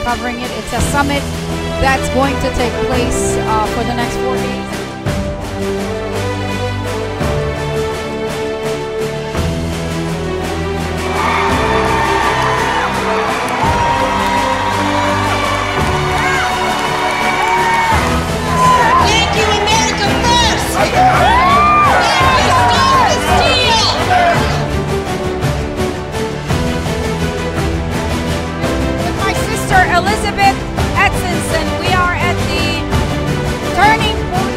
covering it. It's a summit that's going to take place for the next 4 days. Thank you, America First! Thank you, Stop the Steal! With my sister Elizabeth Atkinson, we are at the turning point.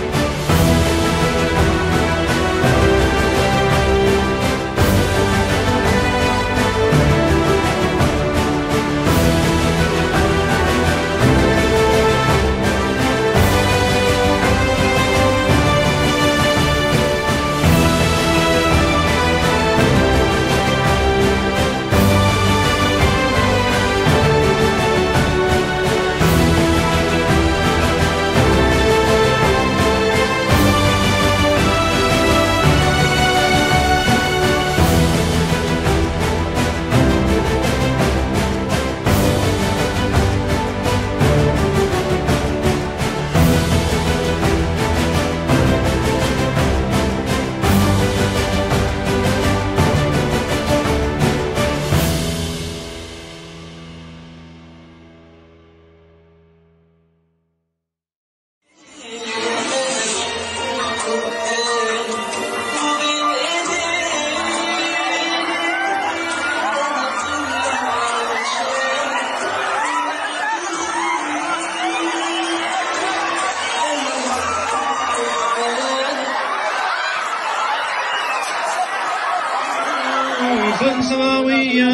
سماوية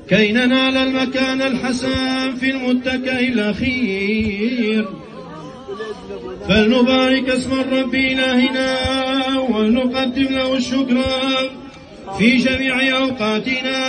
كي ننال المكان الحسن في المتكئ الأخير، فلنبارك اسم الرب إلهنا ونقدم له الشكر في جميع أوقاتنا.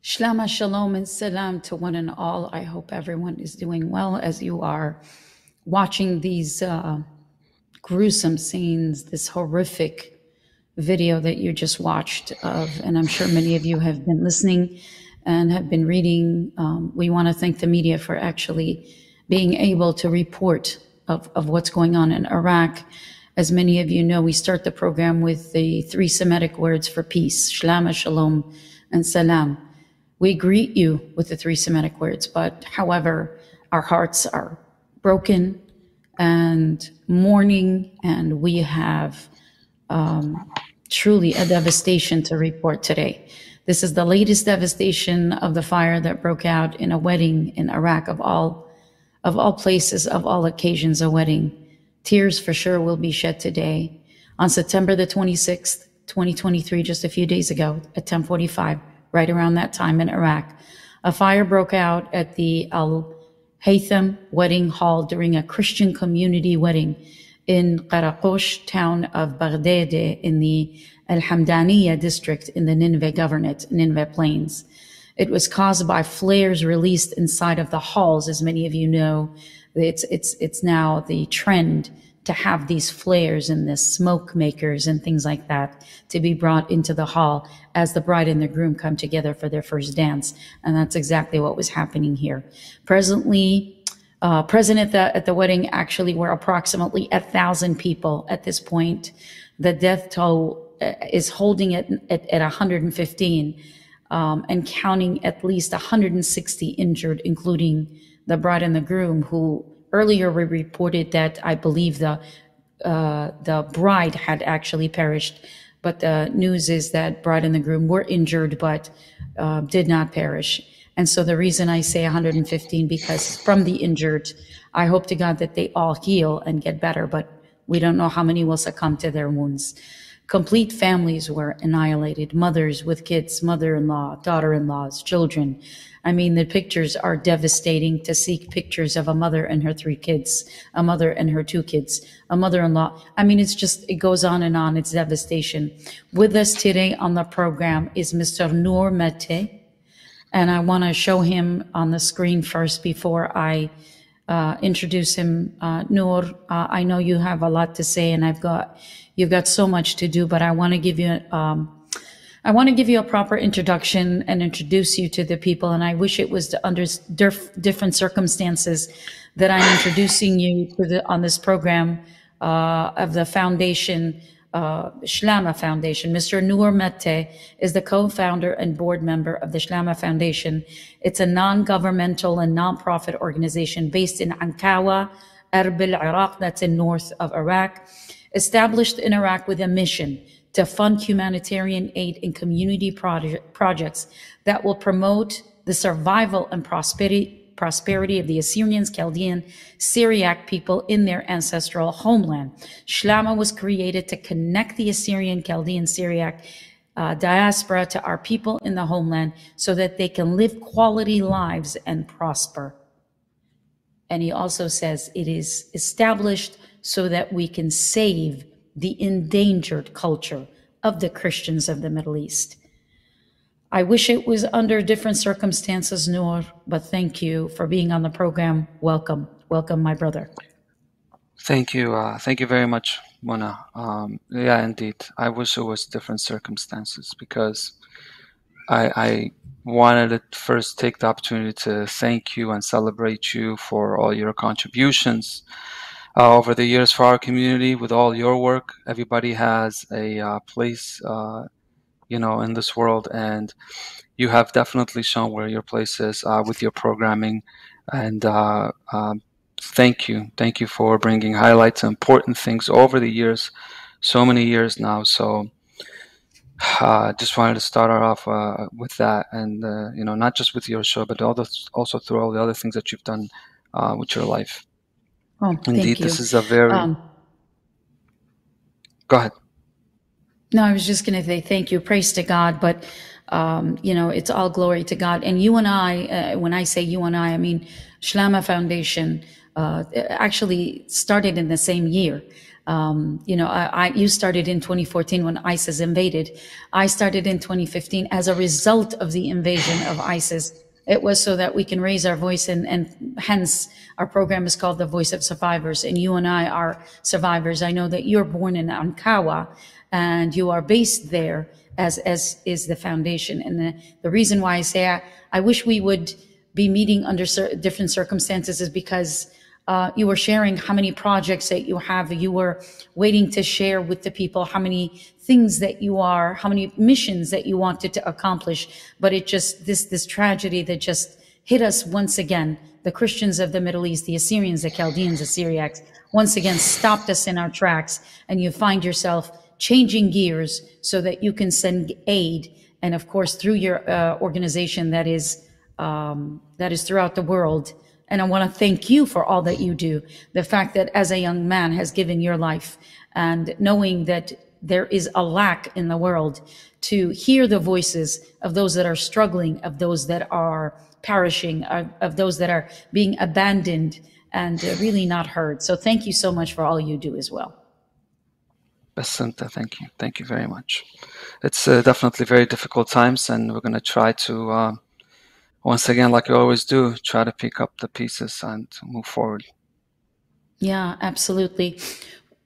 Shlama, shalom, and salam to one and all. I hope everyone is doing well as you are watching these gruesome scenes, this horrific video that you just watched of, and I'm sure many of you have been listening and have been reading. We want to thank the media for actually being able to report of what's going on in Iraq. As many of you know, we start the program with the 3 Semitic words for peace, Shlama, shalom, and salam. We greet you with the 3 Semitic words, but however, our hearts are broken and mourning, and we have truly a devastation to report today. This is the latest devastation of the fire that broke out in a wedding in Iraq, of all places, of all occasions, a wedding. Tears for sure will be shed today. On September the 26th, 2023, just a few days ago at 10:45, right around that time in Iraq, a fire broke out at the Al-Haytham Wedding Hall during a Christian community wedding in Qaraqush town of Baghdad in the Al-Hamdaniya district in the Nineveh Governorate, Nineveh Plains. It was caused by flares released inside of the halls. As many of you know, it's now the trend to have these flares and the smoke makers and things like that to be brought into the hall as the bride and the groom come together for their first dance. And that's exactly what was happening here. Presently, present at the wedding actually were approximately 1,000 people at this point. The death toll is holding it at 115 and counting at least 160 injured, including the bride and the groom, who earlier we reported that I believe the bride had actually perished But the news is that bride and the groom were injured, but did not perish. And so the reason I say 115, because from the injured, I hope to God that they all heal and get better, but we don't know how many will succumb to their wounds. Complete families were annihilated, mothers with kids, mother-in-law, daughter-in-laws, children. I mean, the pictures are devastating. To see pictures of a mother and her 3 kids, a mother and her 2 kids, a mother-in-law. I mean, it's just, it goes on and on. It's devastation. With us today on the program is Mr. Noor Matti. And I want to show him on the screen first before I introduce him. Noor, I know you have a lot to say, and you've got so much to do, but I want to give you a proper introduction and introduce you to the people. And I wish it was under different circumstances that I'm introducing you to on this program of the foundation, Shlama Foundation. Mr. Noor Matti is the co-founder and board member of the Shlama Foundation. It's a non-governmental and non-profit organization based in Ankawa, Erbil, Iraq, that's in north of Iraq, established in Iraq with a mission to fund humanitarian aid and community projects that will promote the survival and prosperity of the Assyrians, Chaldean, Syriac people in their ancestral homeland. Shlama was created to connect the Assyrian, Chaldean, Syriac diaspora to our people in the homeland so that they can live quality lives and prosper. And he also says it is established so that we can save the endangered culture of the Christians of the Middle East. I wish it was under different circumstances, Noor, but thank you for being on the program. Welcome. Welcome, my brother. Thank you. Thank you very much, Mona. Yeah, indeed. I wish it was different circumstances, because I wanted to first take the opportunity to thank you and celebrate you for all your contributions over the years for our community. With all your work, everybody has a place in this world, and you have definitely shown where your place is with your programming. And thank you for bringing highlights and important things over the years, so many years now. So just wanted to start off with that, and not just with your show, but also through all the other things that you've done with your life. Oh, indeed, thank you. This is a very go ahead. No, I was just going to say thank you. Praise to God. But, it's all glory to God. And you and I, when I say you and I mean Shlama Foundation actually started in the same year. You started in 2014 when ISIS invaded. I started in 2015 as a result of the invasion of ISIS. It was so that we can raise our voice, and hence our program is called The Voice of Survivors. And you and I are survivors. I know that you're born in Ankawa, and you are based there, as is the foundation. And the reason why I say I wish we would be meeting under different circumstances is because you were sharing how many projects that you have. You were waiting to share with the people how many things that how many missions that you wanted to accomplish. But it just, this tragedy that just hit us once again, the Christians of the Middle East, the Assyrians, the Chaldeans, the Syriacs, once again stopped us in our tracks. And you find yourself changing gears so that you can send aid. And of course, through your organization that is throughout the world. And I want to thank you for all that you do. The fact that as a young man has given your life, and knowing that there is a lack in the world, to hear the voices of those that are struggling, of those that are perishing, of those that are being abandoned and really not heard. So thank you so much for all you do as well. Basimta, thank you. Thank you very much. It's definitely very difficult times, and we're going to try to once again, like you always do, try to pick up the pieces and move forward. Yeah, absolutely.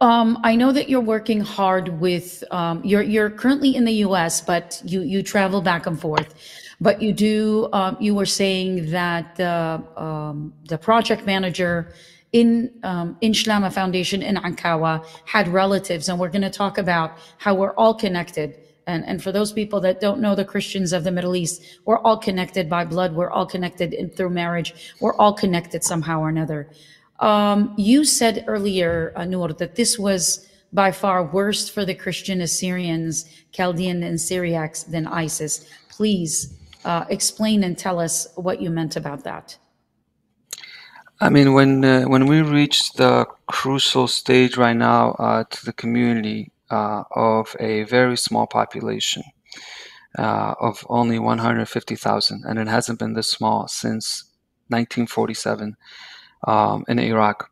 I know that you're working hard with, you're currently in the US, but you travel back and forth. But you were saying that the project manager in Shlama Foundation in Ankawa had relatives, and we're going to talk about how we're all connected. And for those people that don't know the Christians of the Middle East, we're all connected by blood. We're all connected through marriage. We're all connected somehow or another. You said earlier, Noor, that this was by far worse for the Christian Assyrians, Chaldean, and Syriacs than ISIS. Please explain and tell us what you meant about that. I mean, when we reach the crucial stage right now to the community of a very small population of only 150,000, and it hasn't been this small since 1947 in Iraq.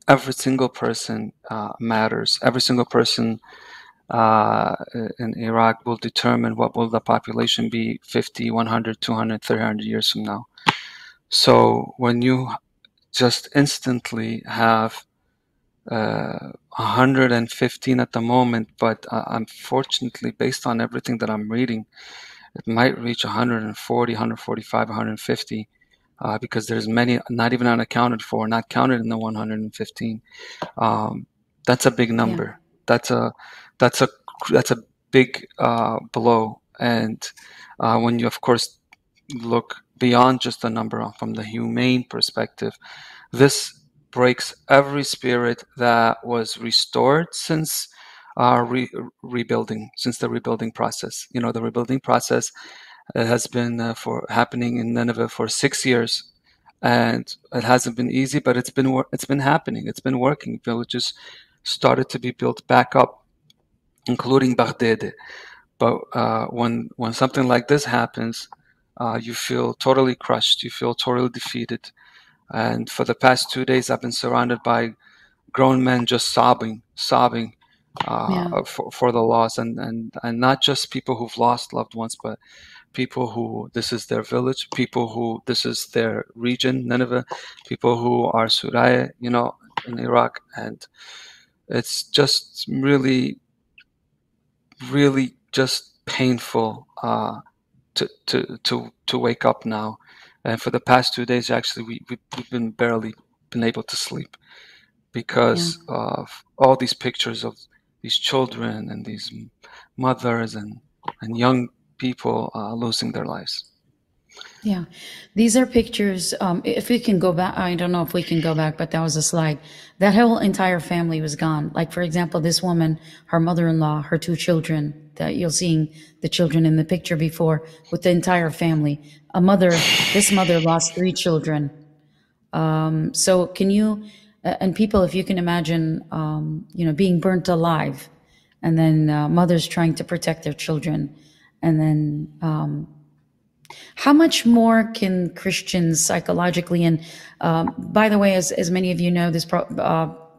Every single person matters. Every single person in Iraq will determine what will the population be 50, 100, 200, 300 years from now. So when you just instantly have 115 at the moment, but unfortunately, based on everything that I'm reading, it might reach 140, 145, 150, because there's many not even unaccounted for, not counted in the 115. That's a big number. Yeah. That's a big blow. And when you, of course, look beyond just the number from the humane perspective, this breaks every spirit that was restored since rebuilding, since the rebuilding process. You know, the rebuilding process has been happening in Nineveh for 6 years, and it hasn't been easy, but it's been happening. It's been working. Villages started to be built back up, including Baghdad. But when something like this happens, you feel totally crushed. You feel totally defeated. And for the past 2 days, I've been surrounded by grown men just sobbing for the loss, and not just people who've lost loved ones, but people who this is their village, people who this is their region, Nineveh, people who are Suraya, you know, in Iraq. And it's just really, really just painful to wake up now. And for the past 2 days, actually, we've been barely been able to sleep because of all these pictures of these children and these mothers and young people losing their lives. Yeah, these are pictures. If we can go back, I don't know if we can go back, but that was a slide. That whole entire family was gone. Like, for example, this woman, her mother-in-law, her 2 children, that you're seeing the children in the picture before, with the entire family. This mother lost 3 children. So can you, and people, if you can imagine, being burnt alive, and then mothers trying to protect their children, and then how much more can Christians psychologically, and by the way, as many of you know, this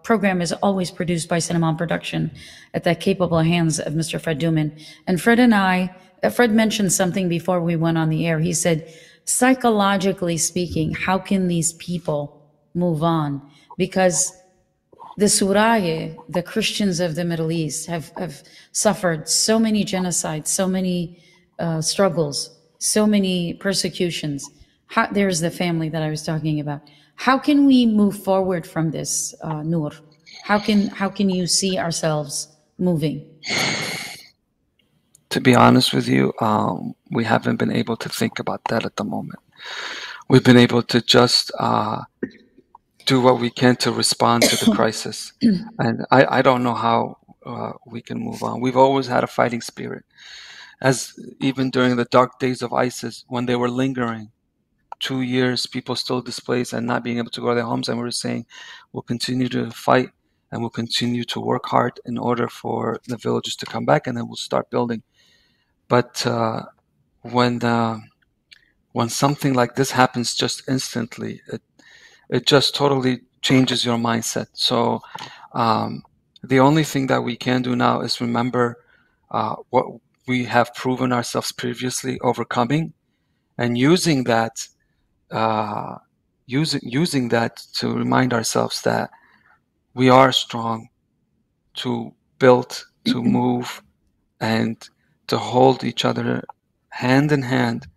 program is always produced by Cinnamon Production at the capable hands of Mr. Fred Duman. And Fred mentioned something before we went on the air. He said, psychologically speaking, how can these people move on? Because the Suraya, the Christians of the Middle East, have suffered so many genocides, so many struggles, so many persecutions. There's the family that I was talking about. How can we move forward from this, Noor? How can you see ourselves moving? To be honest with you, we haven't been able to think about that at the moment. We've been able to just do what we can to respond to the crisis. And I don't know how we can move on. We've always had a fighting spirit. As even during the dark days of ISIS, when they were lingering 2 years, people still displaced and not being able to go to their homes, and we were saying, we'll continue to fight and we'll continue to work hard in order for the villages to come back, and then we'll start building. But when something like this happens just instantly, it just totally changes your mindset. So the only thing that we can do now is remember what we have proven ourselves previously overcoming, and using that using that to remind ourselves that we are strong, to build, to move, and to hold each other hand in hand,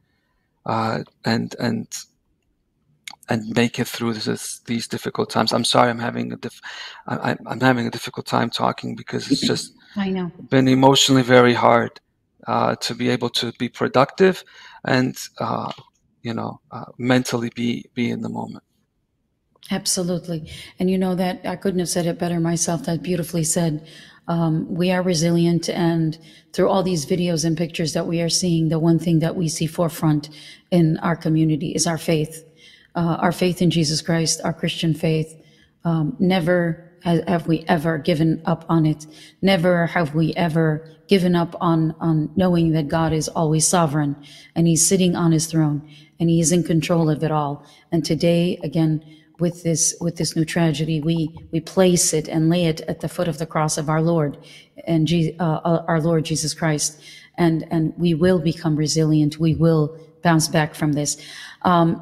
and make it through these difficult times. I'm sorry, I'm having a difficult time talking because it's just I know been emotionally very hard to be able to be productive and mentally be in the moment. Absolutely. And you know that I couldn't have said it better myself. That beautifully said. We are resilient, and through all these videos and pictures that we are seeing, the one thing that we see forefront in our community is our faith in Jesus Christ, our Christian faith. Never have we ever given up on it. Never have we ever given up on knowing that God is always sovereign, and He's sitting on His throne, and He is in control of it all. And today, again, with this new tragedy, we place it and lay it at the foot of the cross of our Lord and our Lord Jesus Christ, and we will become resilient. We will bounce back from this.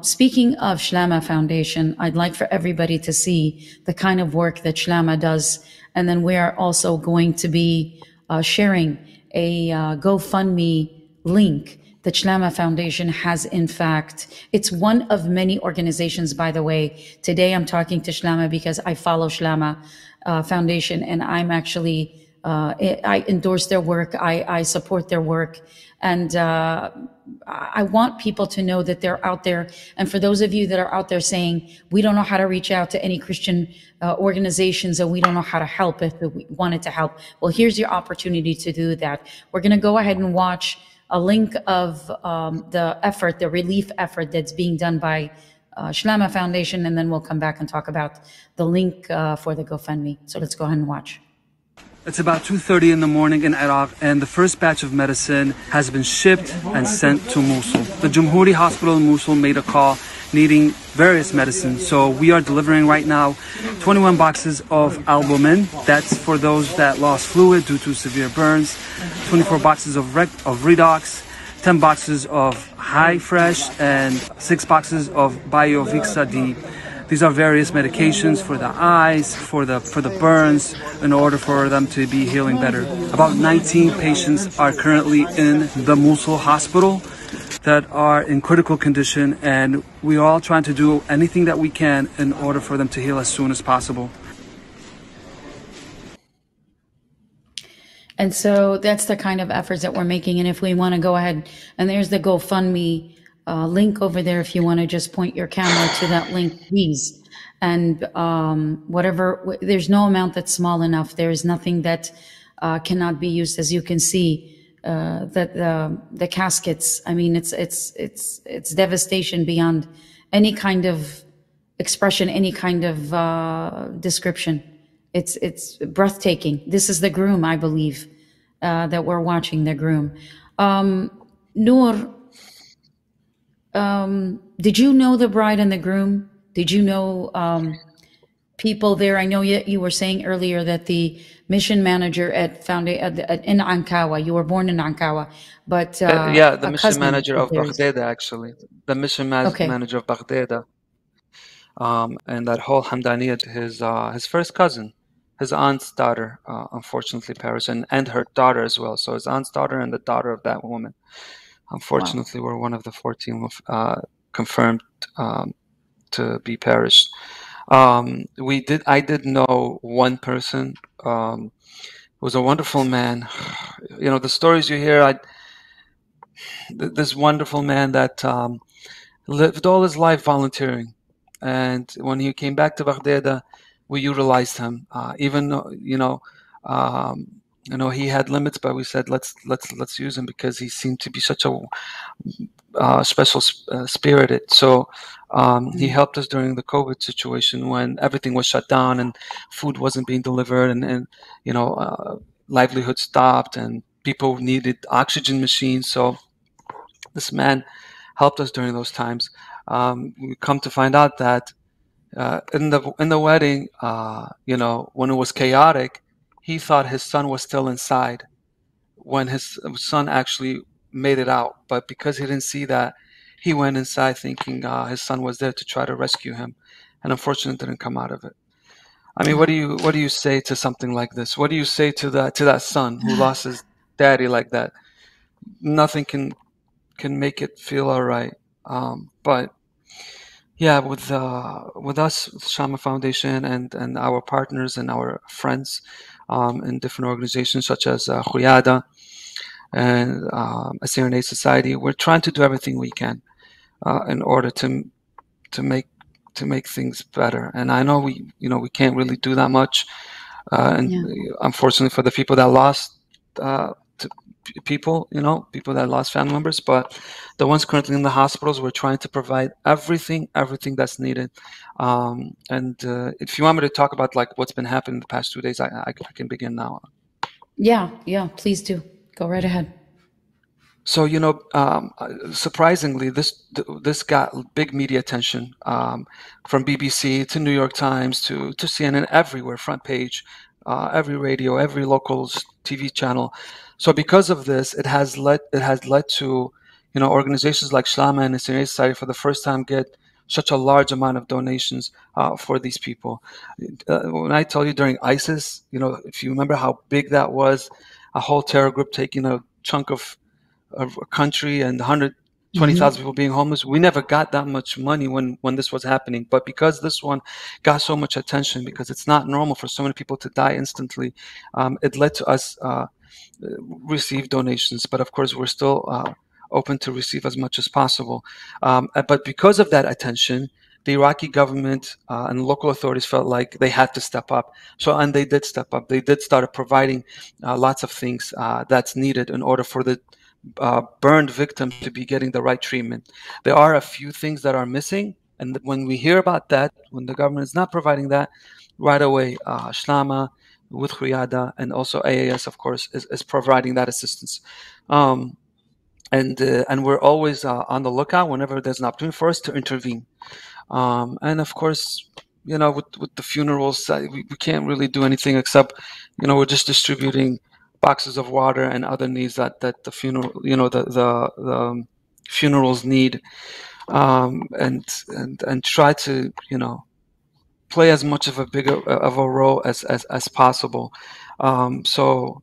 Speaking of Shlama Foundation, I'd like for everybody to see the kind of work that Shlama does, and then we are also going to be sharing a GoFundMe link. The Shlama Foundation has, in fact, it's one of many organizations, by the way. Today I'm talking to Shlama because I follow Shlama Foundation, and I'm actually, I endorse their work, I support their work, and I want people to know that they're out there. And for those of you that are out there saying, we don't know how to reach out to any Christian organizations, and we don't know how to help if we wanted to help, well, here's your opportunity to do that. We're going to go ahead and watch a link of the relief effort that's being done by Shlama Foundation, and then we'll come back and talk about the link for the GoFundMe. So let's go ahead and watch. It's about 2:30 in the morning in Iraq, and the first batch of medicine has been shipped and sent to Mosul. The Jamhuri Hospital in Mosul made a call needing various medicines, so we are delivering right now 21 boxes of albumin. That's for those that lost fluid due to severe burns. 24 boxes of Redox, 10 boxes of High Fresh, and 6 boxes of BioVixa D. These are various medications for the eyes, for the burns, in order for them to be healing better. About 19 patients are currently in the Mosul hospital that are in critical condition, and we are all trying to do anything that we can in order for them to heal as soon as possible. And so that's the kind of efforts that we're making. And if we want to go ahead, and there's the GoFundMe link over there, if you want to just point your camera to that link, please. And there's no amount that's small enough. There is nothing that cannot be used. As you can see, that the caskets, I mean, it's devastation beyond any kind of expression, any kind of description. It's breathtaking. This is the groom, I believe, that we're watching, the groom. Noor, did you know the bride and the groom? Did you know people there? I know you were saying earlier that the mission manager in Ankawa, you were born in Ankawa, but yeah, the mission manager of Baghdad, actually. The mission manager of Baghdad. And that whole Hamdaniyat, his first cousin, his aunt's daughter, unfortunately perished, and her daughter as well. So his aunt's daughter and the daughter of that woman, unfortunately, were one of the 14 confirmed to be perished. I did know one person. Was a wonderful man. You know, the stories you hear. This wonderful man that lived all his life volunteering. And when he came back to Baghdad, we utilized him. Even he had limits, but we said let's use him because he seemed to be such a special spirited. So he helped us during the COVID situation when everything was shut down and food wasn't being delivered, and livelihood stopped and people needed oxygen machines. So this man helped us during those times. We come to find out that in the wedding, when it was chaotic, he thought his son was still inside when his son actually made it out. But because he didn't see that, he went inside thinking his son was there to try to rescue him, and unfortunately didn't come out of it. I mean, what do you say to something like this? What do you say to that son who lost his daddy like that? Nothing can make it feel all right. But yeah, with us, Shama Foundation, and our partners and our friends in different organizations such as Khuyada and Assyrian Aid Society, we're trying to do everything we can in order to make make things better. And I know we can't really do that much, and unfortunately for the people that lost people that lost family members, but the ones currently in the hospitals, we're trying to provide everything that's needed. And if you want me to talk about like what's been happening the past 2 days, I can begin now. Yeah, please do. Go right ahead. So, surprisingly, this got big media attention, from BBC to New York Times to CNN, everywhere, front page, every radio, every local TV channel. So because of this, it has led to, organizations like Shlama and the Syrian Society for the first time get such a large amount of donations for these people. When I tell you during ISIS, if you remember how big that was, a whole terror group taking a chunk of a country and 120,000 people being homeless. We never got that much money when this was happening. But because this one got so much attention, because it's not normal for so many people to die instantly, it led to us receive donations. But of course, we're still open to receive as much as possible. But because of that attention, the Iraqi government and local authorities felt like they had to step up. And they did step up. They did start providing lots of things that's needed in order for the burned victims to be getting the right treatment. There are a few things that are missing, and when we hear about that, when the government is not providing that, right away, Shlama with Riyada and also AAS, of course, is providing that assistance. And we're always on the lookout whenever there's an opportunity for us to intervene. And of course, with the funerals, we can't really do anything except, we're just distributing boxes of water and other needs that the funeral, the funerals need, and try to, play as much of a role as possible. So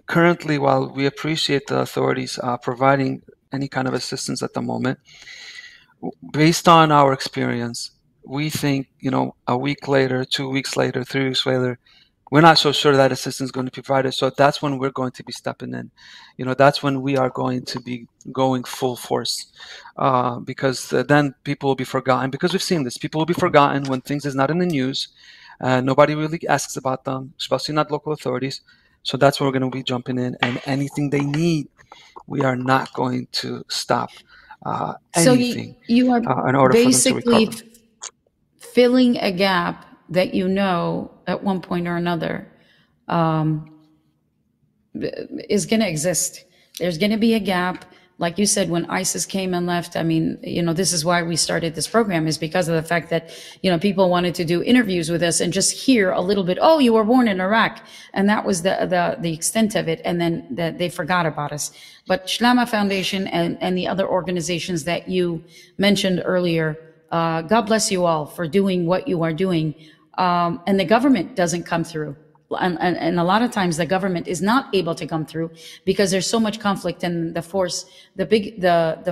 currently, while we appreciate the authorities providing any kind of assistance at the moment, based on our experience, we think, a week later, 2 weeks later, 3 weeks later, we're not so sure that assistance is going to be provided. So that's when we're going to be stepping in. That's when we are going to be going full force, because then people will be forgotten. Because we've seen this, people will be forgotten when things is not in the news. Nobody really asks about them, especially not local authorities. So that's where we're going to be jumping in, and anything they need, we are not going to stop anything. So you are in order basically for them to recover. filling a gap that at one point or another is going to exist. There's going to be a gap. Like you said, when ISIS came and left, I mean, this is why we started this program, is because of the fact that, people wanted to do interviews with us and just hear a little bit, oh, you were born in Iraq. And that was the extent of it. And then they forgot about us. But Shlama Foundation and the other organizations that you mentioned earlier, God bless you all for doing what you are doing. And the government doesn't come through. And a lot of times the government is not able to come through because there's so much conflict, and the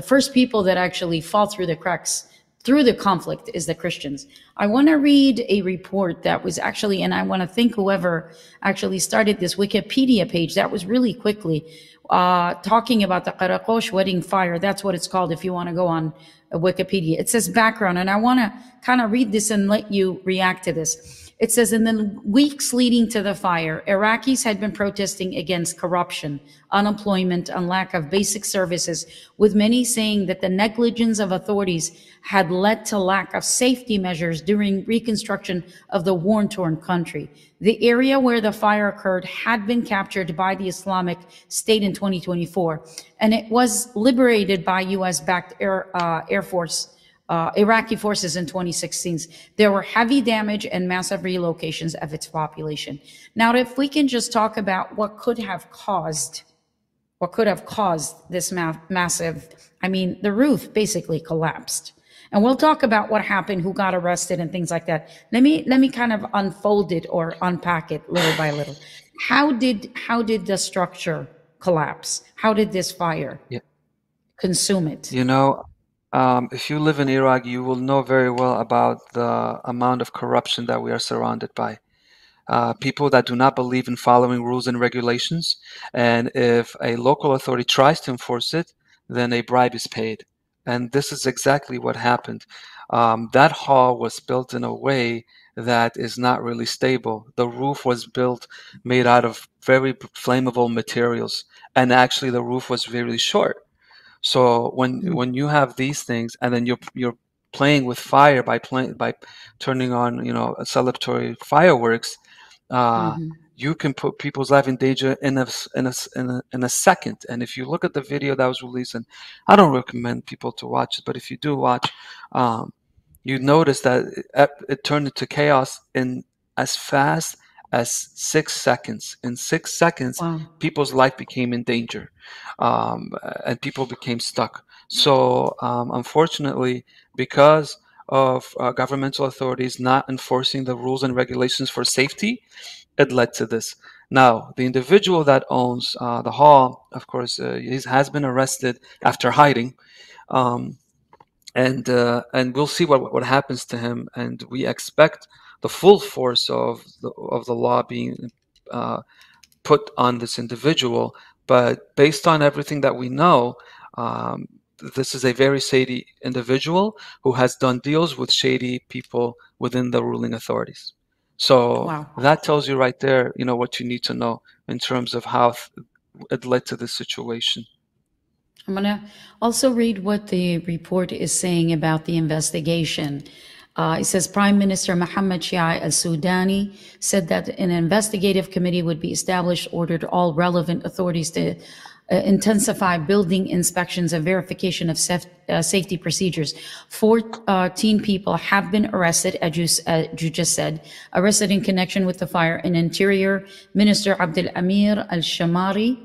first people that actually fall through the cracks through the conflict is the Christians. I want to read a report that was actually, and I want to thank whoever actually started this Wikipedia page that was really quickly talking about the Qarakosh wedding fire. That's what it's called if you want to go on Wikipedia. It says background, and I want to kind of read this and let you react to this. It says, in the weeks leading to the fire, Iraqis had been protesting against corruption, unemployment, and lack of basic services, with many saying that the negligence of authorities had led to lack of safety measures during reconstruction of the war-torn country. The area where the fire occurred had been captured by the Islamic State in 2024, and it was liberated by U.S.-backed Air Force Iraqi forces in 2016. There were heavy damage and massive relocations of its population. Now, if we can just talk about what could have caused this massive, the roof basically collapsed. And we'll talk about what happened, who got arrested and things like that. Let me kind of unfold it or unpack it little by little. How did the structure collapse? How did this fire consume it? If you live in Iraq, you will know very well about the amount of corruption that we are surrounded by. People that do not believe in following rules and regulations, and if a local authority tries to enforce it, then a bribe is paid. And this is exactly what happened. That hall was built in a way that is not really stable. The roof was built made out of very flammable materials, and actually the roof was really short. So when you have these things, and then you're playing with fire by turning on celebratory fireworks, you can put people's life in danger in a second. And if you look at the video that was released, and I don't recommend people to watch it, but if you do watch, you notice that it turned into chaos in as fast as 6 seconds. In 6 seconds, Wow. people's life became in danger, and people became stuck. So unfortunately, because of governmental authorities not enforcing the rules and regulations for safety, it led to this. Now, the individual that owns the hall, of course, has been arrested after hiding. And we'll see what happens to him, and we expect the full force of the law being put on this individual. But based on everything that we know, this is a very shady individual who has done deals with shady people within the ruling authorities. So Wow. that tells you right there, what you need to know in terms of how it led to this situation. I'm going to also read what the report is saying about the investigation. It says Prime Minister Mohammed Shia al-Sudani said that an investigative committee would be established, ordered all relevant authorities to intensify building inspections and verification of safety procedures. 14 people have been arrested, as you just said, arrested in connection with the fire. And Interior Minister Abdel Amir al-Shamari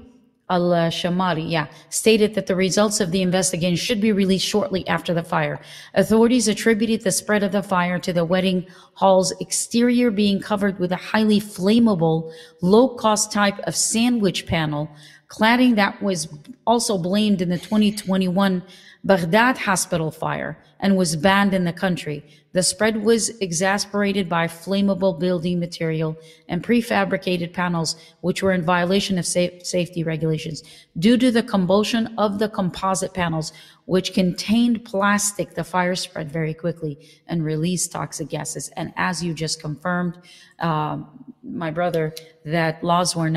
stated that the results of the investigation should be released shortly after the fire. Authorities attributed the spread of the fire to the wedding hall's exterior being covered with a highly flammable, low-cost type of sandwich panel cladding that was also blamed in the 2021 Baghdad hospital fire and was banned in the country. The spread was exacerbated by flammable building material and prefabricated panels, which were in violation of safety regulations. Due to the combustion of the composite panels, which contained plastic, the fire spread very quickly and released toxic gases. And as you just confirmed, my brother, that laws were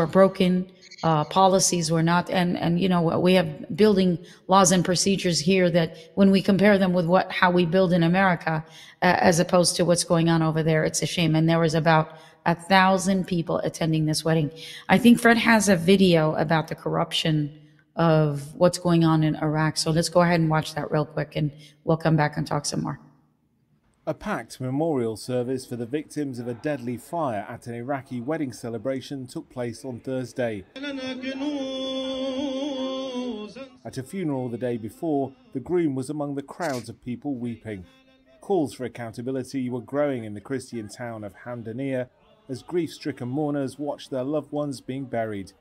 broken, policies were not, and we have building laws and procedures here that when we compare them with how we build in America, as opposed to what's going on over there, it's a shame. And there was about 1,000 people attending this wedding. I think Fred has a video about the corruption of what's going on in Iraq. So let's go ahead and watch that real quick, and we'll come back and talk some more. A packed memorial service for the victims of a deadly fire at an Iraqi wedding celebration took place on Thursday. At a funeral the day before, the groom was among the crowds of people weeping. Calls for accountability were growing in the Christian town of Hamdaniya as grief-stricken mourners watched their loved ones being buried.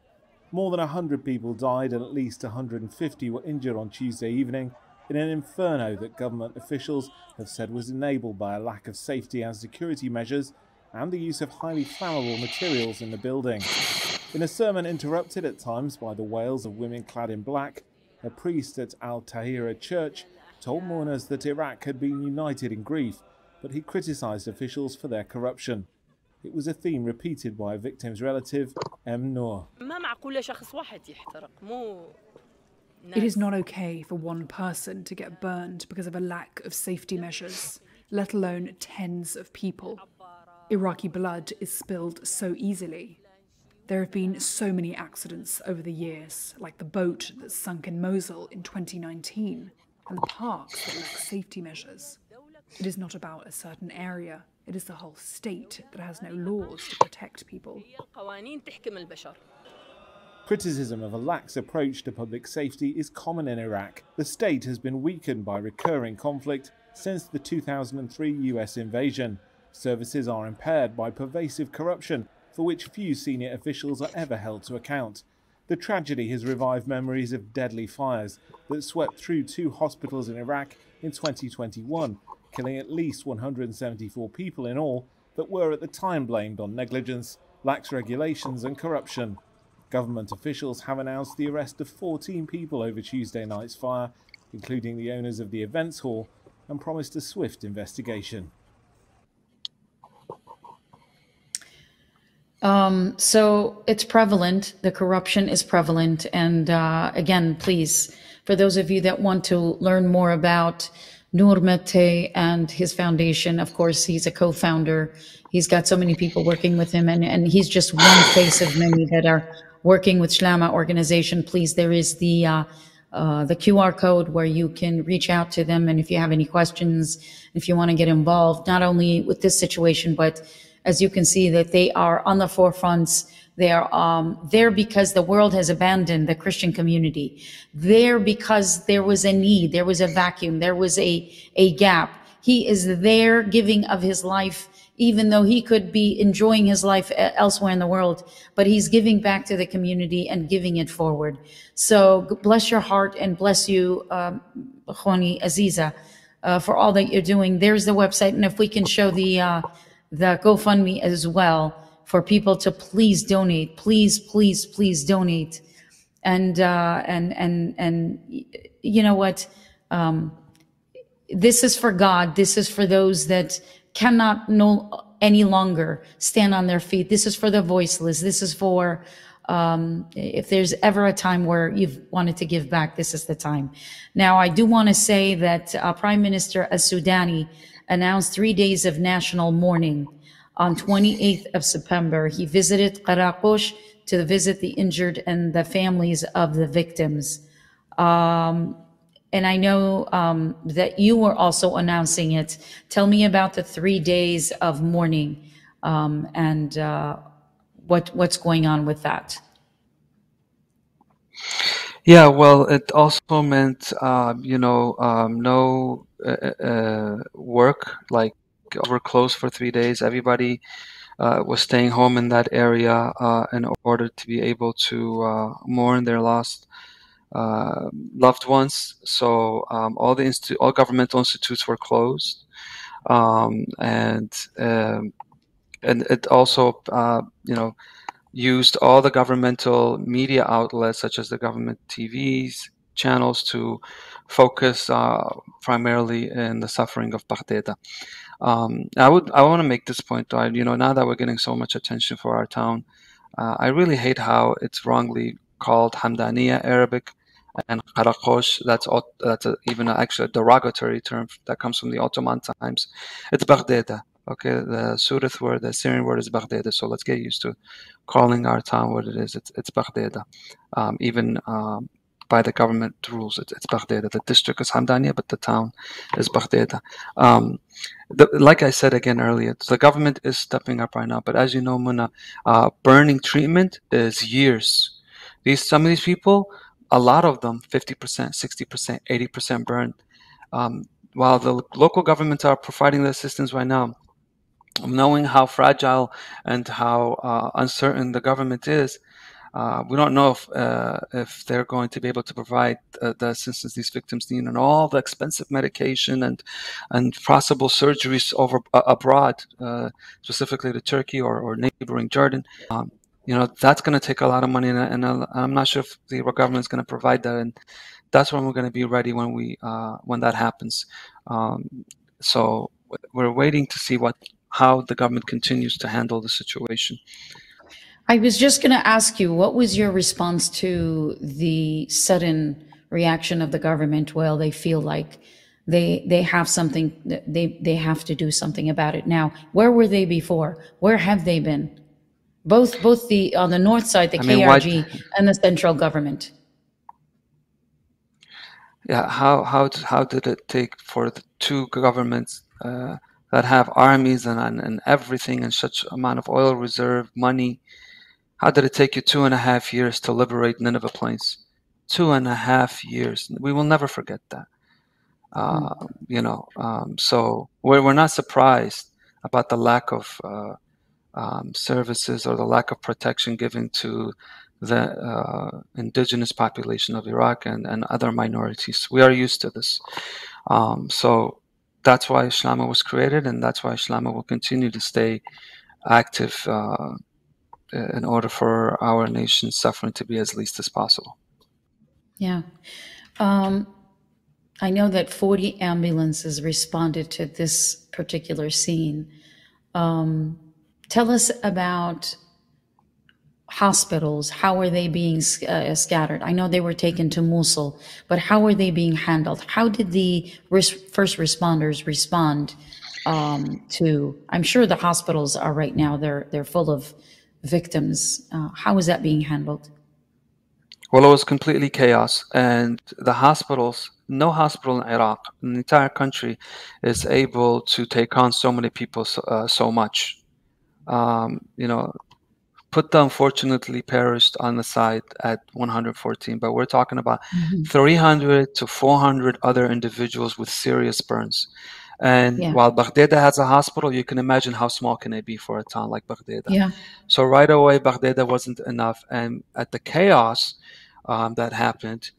More than 100 people died and at least 150 were injured on Tuesday evening in an inferno that government officials have said was enabled by a lack of safety and security measures and the use of highly flammable materials in the building. In a sermon interrupted at times by the wails of women clad in black, a priest at Al-Tahira Church told mourners that Iraq had been united in grief, but he criticised officials for their corruption. It was a theme repeated by a victim's relative, Noor. It is not okay for one person to get burned because of a lack of safety measures, let alone tens of people. Iraqi blood is spilled so easily. There have been so many accidents over the years, like the boat that sunk in Mosul in 2019, and the parks that lack safety measures. It is not about a certain area. It is the whole state that has no laws to protect people. Criticism of a lax approach to public safety is common in Iraq. The state has been weakened by recurring conflict since the 2003 US invasion. Services are impaired by pervasive corruption, for which few senior officials are ever held to account. The tragedy has revived memories of deadly fires that swept through 2 hospitals in Iraq in 2021, killing at least 174 people in all that were at the time blamed on negligence, lax regulations and corruption. Government officials have announced the arrest of 14 people over Tuesday night's fire including the owners of the events hall, and promised a swift investigation. So it's prevalent. The corruption is prevalent. And again, please, for those of you that want to learn more about Noor Matti and his foundation, of course, he's a co-founder. He's got so many people working with him, and he's just one face of many that are working with Shlama organization. Please, there is the QR code where you can reach out to them. And if you have any questions, if you want to get involved, not only with this situation, but as you can see that they are on the forefronts. They are there because the world has abandoned the Christian community. There because there was a need, there was a vacuum, there was a gap. He is there giving of his life, even though he could be enjoying his life elsewhere in the world, but he's giving back to the community and giving it forward. So bless your heart and bless you, Khwani Aziza, for all that you're doing. There's the website, and if we can show the GoFundMe as well for people to please donate, please donate. And you know what? This is for God. This is for those that cannot no any longer stand on their feet. This is for the voiceless. This is for, if there's ever a time where you've wanted to give back, this is the time. Now, I do want to say that Prime Minister al-Sudani announced 3 days of national mourning. On 28th of September, he visited Qarakosh to visit the injured and the families of the victims. And I know that you were also announcing it. Tell me about the 3 days of mourning and what's going on with that. Yeah, well, it also meant, no work, like we're closed for 3 days. Everybody was staying home in that area in order to be able to mourn their lost loved ones. So all governmental institutes were closed, and it also, used all the governmental media outlets, such as the government TVs channels, to focus primarily in the suffering of Baghdad. I want to make this point, though. Now that we're getting so much attention for our town, I really hate how it's wrongly called Hamdaniya Arabic and Qarakosh. That's even actually a derogatory term that comes from the Ottoman times. It's Baghdad. Okay, the Surith word, the Syrian word is Baghdad. So let's get used to calling our town what it is. It's Baghdad. Even by the government rules, it's Baghdad. The district is Hamdaniya, but the town is Baghdad. Like I said again earlier, the government is stepping up right now. But as you know, Muna, burning treatment is years. Some of these people, a lot of them, 50%, 60%, 80% burned. While the local governments are providing the assistance right now, knowing how fragile and how uncertain the government is, we don't know if they're going to be able to provide the assistance these victims need, and all the expensive medication and possible surgeries abroad, specifically to Turkey or neighboring Jordan. That's going to take a lot of money, and I'm not sure if the government is going to provide that. And that's when we're going to be ready when that happens. So we're waiting to see how the government continues to handle the situation. I was just going to ask you, what was your response to the sudden reaction of the government? Well, they feel like they have something, they have to do something about it now. Where were they before? Where have they been? Both on the north side, the KRG and the central government. Yeah, how did it take for the two governments that have armies and everything and such amount of oil reserve, money? How did it take you 2.5 years to liberate Nineveh Plains? 2.5 years. We will never forget that. So we're not surprised about the lack of services or the lack of protection given to the indigenous population of Iraq and other minorities. We are used to this. So that's why Shlama was created, and that's why Shlama will continue to stay active in order for our nation's suffering to be as least as possible. Yeah. I know that 40 ambulances responded to this particular scene. Tell us about hospitals. How are they being scattered? I know they were taken to Mosul, but how are they being handled? How did the first responders respond to? I'm sure the hospitals are right now. They're full of victims. How is that being handled? Well, it was completely chaos, and the hospitals, no hospital in Iraq, in the entire country, is able to take on so many people so much. You know, Putta unfortunately perished on the site at 114, but we're talking about 300 to 400 other individuals with serious burns. And Yeah. while Baghdad has a hospital, you can imagine how small can it be for a town like Baghdad. Yeah. So right away, Baghdad wasn't enough. And at the chaos that happened,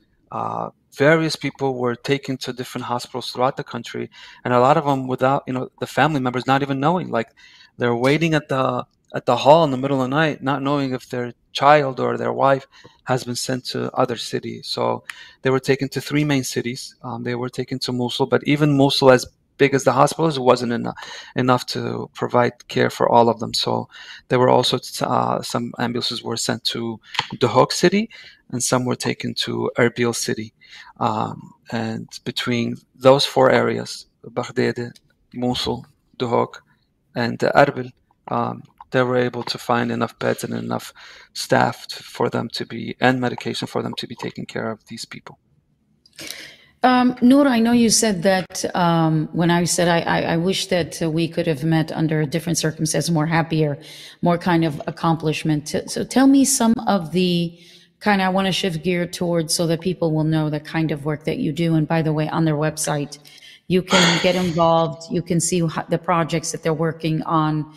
various people were taken to different hospitals throughout the country, and a lot of them without, the family members not even knowing. Like, they're waiting at the hall in the middle of the night, not knowing if their child or their wife has been sent to other cities. So they were taken to three main cities. They were taken to Mosul, but even Mosul, as big as the hospitals, it wasn't enough to provide care for all of them. So there were also some ambulances were sent to Duhok city, and some were taken to Erbil city. And between those four areas, Baghdad, Mosul, Duhok, and Erbil, they were able to find enough beds and enough staff for them to be, and medication for them to be taking care of these people. Noor, I know you said that when I said I wish that we could have met under different circumstances, more happier, more kind of accomplishment. So tell me some of the kind, I want to shift gear towards so that people will know the kind of work that you do. And by the way, on their website, you can get involved. You can see the projects that they're working on.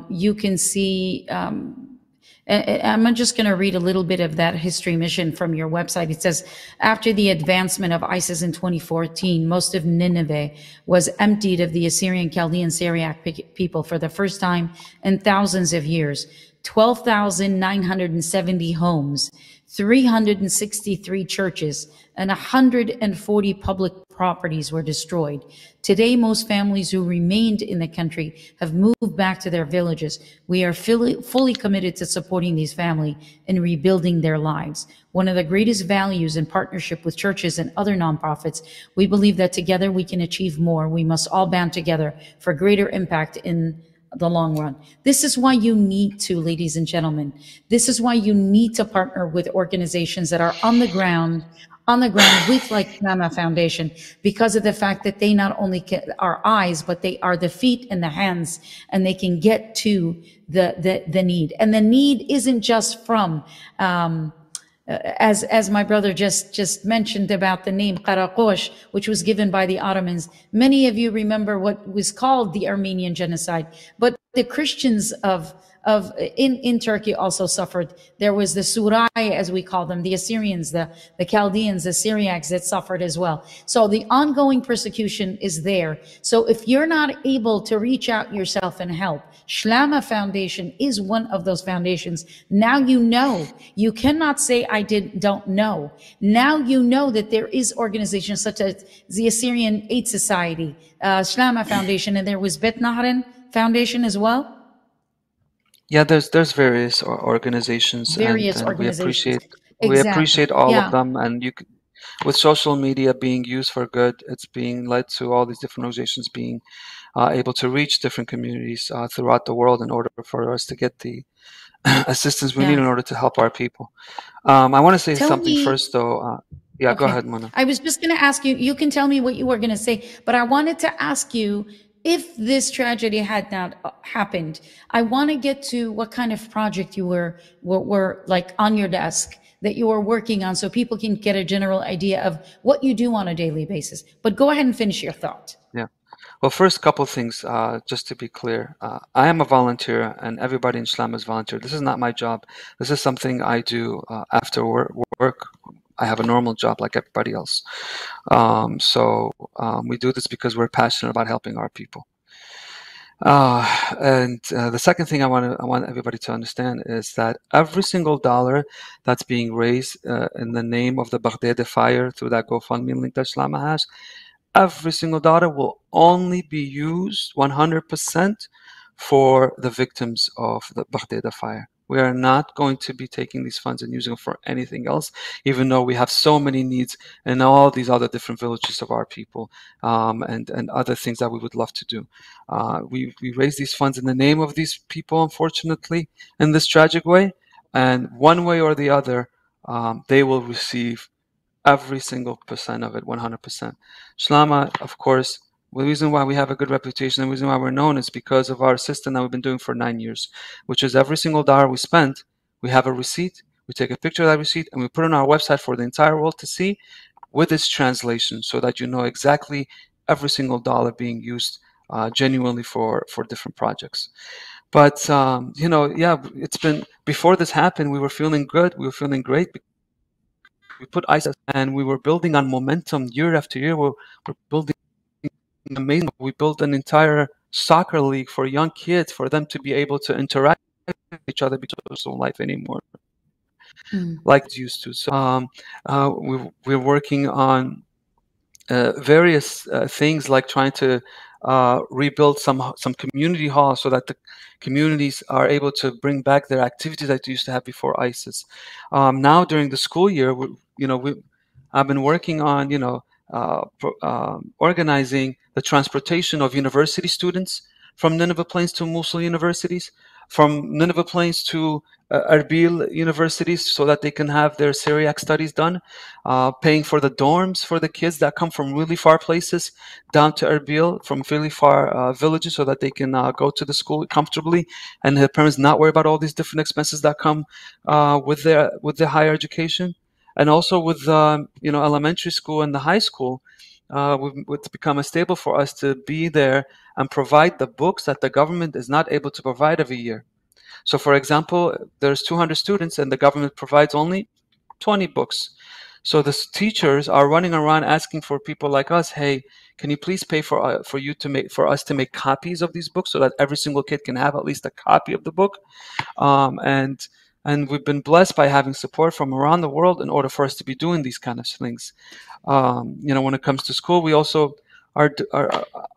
You can see, I'm just going to read a little bit of that history mission from your website. It says, after the advancement of ISIS in 2014, most of Nineveh was emptied of the Assyrian, Chaldean, Syriac people for the first time in thousands of years. 12,970 homes, 363 churches, and 140 public properties were destroyed. Today, most families who remained in the country have moved back to their villages. We are fully committed to supporting these families and rebuilding their lives. One of the greatest values in partnership with churches and other nonprofits, we believe that together we can achieve more. We must all band together for greater impact in the long run. This is why you need to, ladies and gentlemen, this is why you need to partner with organizations that are on the ground with like Mama Foundation, because of the fact that they not only are eyes, but they are the feet and the hands, and they can get to the need. And the need isn't just from, as my brother just mentioned about the name Karakosh, which was given by the Ottomans. Many of you remember what was called the Armenian genocide, but the Christians in Turkey also suffered. There was the Surai, as we call them, the Assyrians, the Chaldeans, the Syriacs that suffered as well. So the ongoing persecution is there. So if you're not able to reach out yourself and help, Shlama Foundation is one of those foundations. Now you know. You cannot say I don't know. Now you know that there is organizations such as the Assyrian Aid Society, Shlama Foundation, and there was Bet Nahran Foundation as well. Yeah, there's various organizations, and we appreciate all of them. And with social media being used for good, it's being led to all these different organizations being able to reach different communities throughout the world in order for us to get the assistance we need in order to help our people. I want to say something first, though. Yeah, go ahead, Mona. I was just going to ask you. You can tell me what you were going to say, but I wanted to ask you, if this tragedy had not happened, I want to get to what kind of project you were like on your desk that you were working on, so people can get a general idea of what you do on a daily basis. But go ahead and finish your thought. Yeah. Well, first, couple things, just to be clear. I am a volunteer, and everybody in Islam is volunteer. This is not my job. This is something I do after work. I have a normal job like everybody else. So we do this because we're passionate about helping our people. The second thing I want everybody to understand is that every single dollar that's being raised in the name of the Baghdadi fire through that GoFundMe link that Shlama has, every single dollar will only be used 100% for the victims of the Baghdadi fire. We are not going to be taking these funds and using them for anything else, even though we have so many needs in all these other different villages of our people, and other things that we would love to do. We raise these funds in the name of these people, unfortunately, in this tragic way, and one way or the other, they will receive every single percent of it, 100%. Shlama, of course, the reason why we have a good reputation, the reason why we're known is because of our system that we've been doing for 9 years, which is every single dollar we spent, we have a receipt, we take a picture of that receipt, and we put it on our website for the entire world to see with its translation so that you know exactly every single dollar being used genuinely for different projects. But, yeah, it's been, before this happened, we were feeling good, we were feeling great. We put ISIS and we were building on momentum year after year. We're building amazing. We built an entire soccer league for young kids for them to be able to interact with each other because social life anymore like it used to. So we're working on various things like trying to rebuild some community halls so that the communities are able to bring back their activities that they used to have before ISIS. Now during the school year, I've been working on organizing the transportation of university students from Nineveh Plains to Mosul universities, from Nineveh Plains to Erbil universities so that they can have their Syriac studies done, paying for the dorms for the kids that come from really far places down to Erbil from really far villages so that they can go to the school comfortably and their parents not worry about all these different expenses that come with their higher education. And also with elementary school and the high school, it's become a staple for us to be there and provide the books that the government is not able to provide every year. So, for example, there's 200 students and the government provides only 20 books. So the teachers are running around asking for people like us, hey, can you please pay for us to make copies of these books so that every single kid can have at least a copy of the book? And we've been blessed by having support from around the world in order for us to be doing these kind of things. When it comes to school, we also are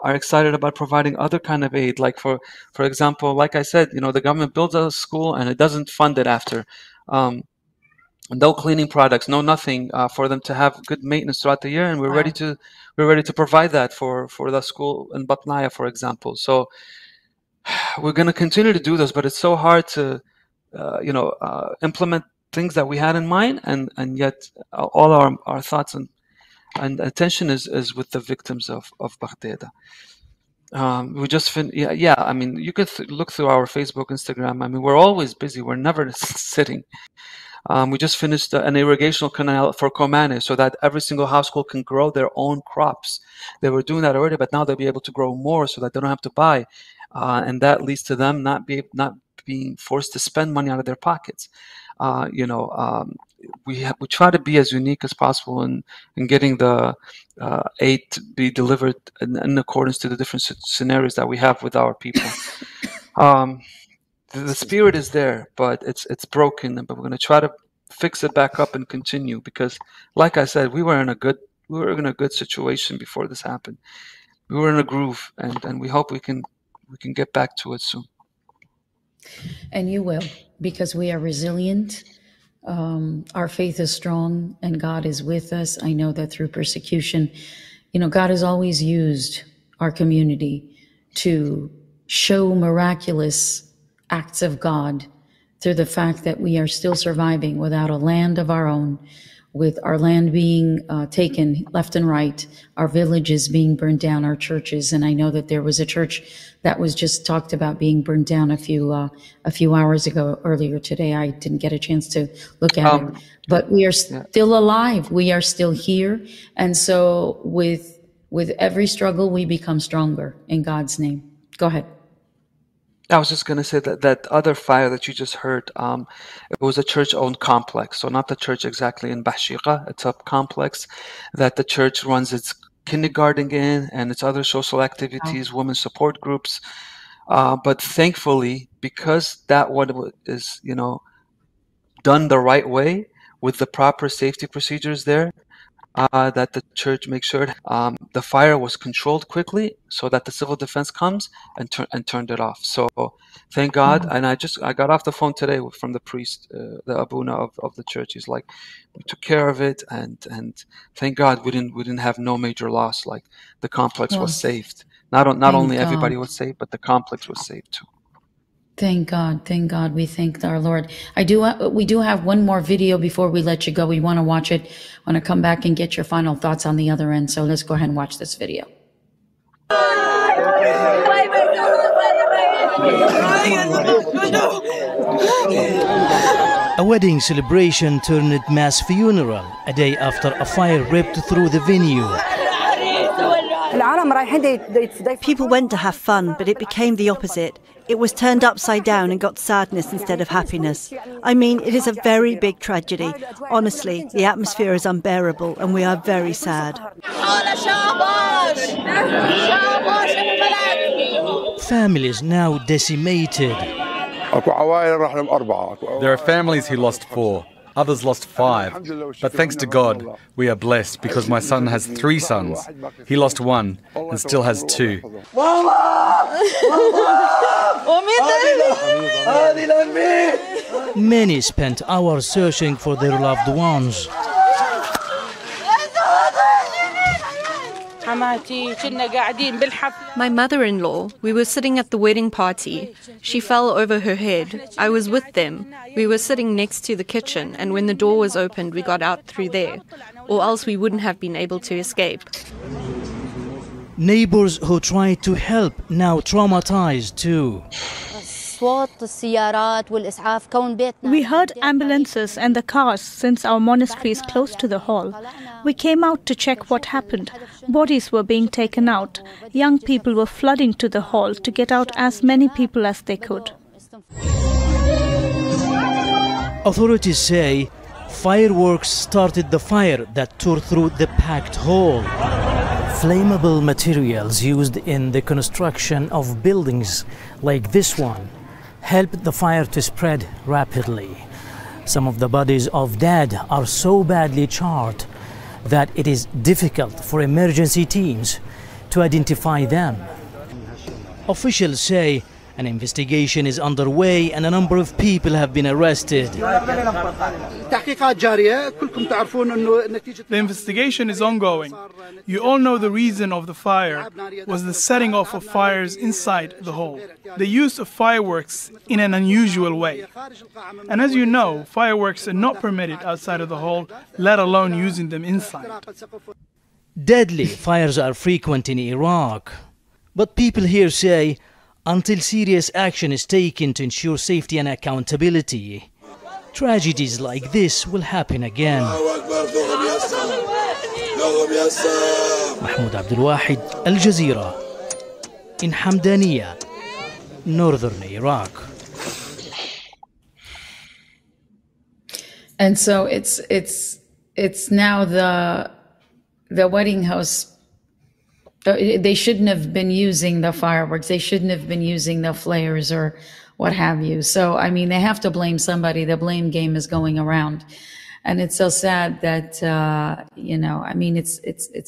excited about providing other kind of aid. Like for example, like I said, the government builds a school and it doesn't fund it after. No cleaning products, no nothing for them to have good maintenance throughout the year, and we're ready to provide that for the school in Batnaya, for example. So we're going to continue to do this, but it's so hard to implement things that we had in mind, and yet all our thoughts and attention is with the victims of Baghdadi. We just I mean, you could look through our Facebook, Instagram. I mean, we're always busy. We're never sitting. We just finished an irrigational canal for Komane so that every single household can grow their own crops. They were doing that already, but now they'll be able to grow more so that they don't have to buy. And that leads to them not being forced to spend money out of their pockets. We try to be as unique as possible in getting the aid to be delivered in accordance to the different scenarios that we have with our people. The spirit is there, but it's broken. But we're going to try to fix it back up and continue because, like I said, we were in a good situation before this happened. We were in a groove, and we hope we can get back to it soon. And you will, because we are resilient. Our faith is strong, and God is with us. I know that through persecution, God has always used our community to show miraculous acts of God through the fact that we are still surviving without a land of our own, with our land being taken left and right, our villages being burned down, our churches. And I know that there was a church that was just talked about being burned down a few hours ago, earlier today. I didn't get a chance to look at it, but we are still alive. We are still here. And so with every struggle, we become stronger in God's name. Go ahead. I was just going to say that other fire that you just heard, it was a church-owned complex. So not the church exactly in Bahshiqa. It's a complex that the church runs its kindergarten in and its other social activities, women's support groups. But thankfully, because that one is, done the right way with the proper safety procedures there, that the church makes sure the fire was controlled quickly so that the civil defense comes and turned it off. So thank God. And I got off the phone today from the priest, the abuna of the church. He's like, we took care of it, and thank God we didn't have no major loss. Like the complex was saved. Not only everybody was saved, but the complex was saved too. Thank God. We thank our Lord. We do have one more video before we let you go. We want to watch it. Want to come back and get your final thoughts on the other end. So let's go ahead and watch this video. A wedding celebration turned mass funeral a day after a fire ripped through the venue. People went to have fun, but it became the opposite. It was turned upside down and got sadness instead of happiness. I mean, it is a very big tragedy. Honestly, the atmosphere is unbearable and we are very sad. Families now decimated. There are families who lost 4. Others lost 5. But thanks to God, we are blessed because my son has 3 sons. He lost 1 and still has 2. Many spent hours searching for their loved ones. My mother-in-law, we were sitting at the wedding party. She fell over her head. I was with them. We were sitting next to the kitchen, and when the door was opened, we got out through there, or else we wouldn't have been able to escape. Neighbors who tried to help now traumatized too. We heard ambulances and the cars since our monastery is close to the hall. We came out to check what happened. Bodies were being taken out. Young people were flooding to the hall to get out as many people as they could. Authorities say fireworks started the fire that tore through the packed hall. Flammable materials used in the construction of buildings like this one helped the fire to spread rapidly. Some of the bodies of dead are so badly charred that it is difficult for emergency teams to identify them. Officials say an investigation is underway and a number of people have been arrested. The investigation is ongoing. You all know the reason of the fire was the setting off of fires inside the hall. The use of fireworks in an unusual way. And as you know, fireworks are not permitted outside of the hall, let alone using them inside. Deadly fires are frequent in Iraq. But people here say until serious action is taken to ensure safety and accountability, tragedies like this will happen again. Mahmoud Abdul Wahid, Al Jazeera, in Hamdaniya, northern Iraq. And so it's now the wedding house. They shouldn't have been using the fireworks. They shouldn't have been using the flares or what have you. So, I mean, they have to blame somebody. The blame game is going around. And it's so sad that, I mean, it's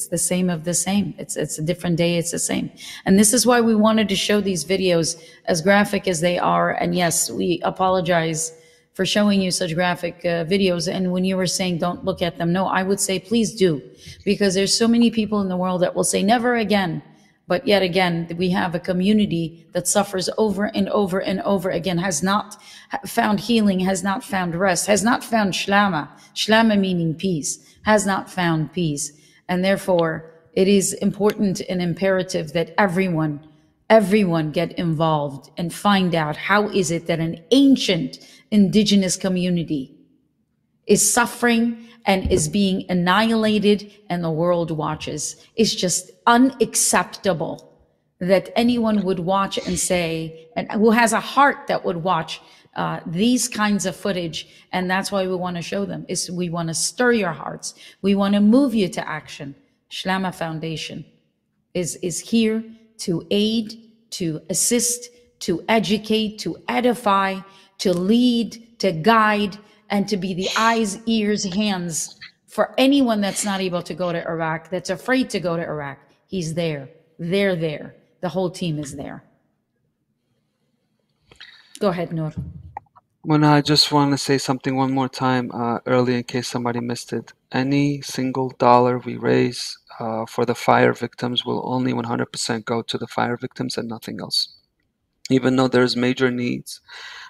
the same of the same. It's a different day. It's the same. And this is why we wanted to show these videos as graphic as they are. And yes, we apologize for showing you such graphic videos. And when you were saying don't look at them, no, I would say please do, because there's so many people in the world that will say never again. But yet again, we have a community that suffers over and over and over again, has not found healing, has not found rest, has not found shlama. Shlama meaning peace, has not found peace. And therefore, it is important and imperative that everyone get involved and find out how is it that an ancient indigenous community is suffering and is being annihilated and the world watches. It's just unacceptable that anyone would watch and say, and who has a heart that would watch these kinds of footage. And that's why we want to show them. We want to stir your hearts. We want to move you to action. Shlama Foundation is here to aid, to assist, to educate, to edify, to lead, to guide, and to be the eyes, ears, hands for anyone that's not able to go to Iraq, that's afraid to go to Iraq. He's there. They're there. The whole team is there. Go ahead, Noor. Well, I just want to say something one more time early in case somebody missed it. Any single dollar we raise for the fire victims will only 100% go to the fire victims and nothing else. Even though there's major needs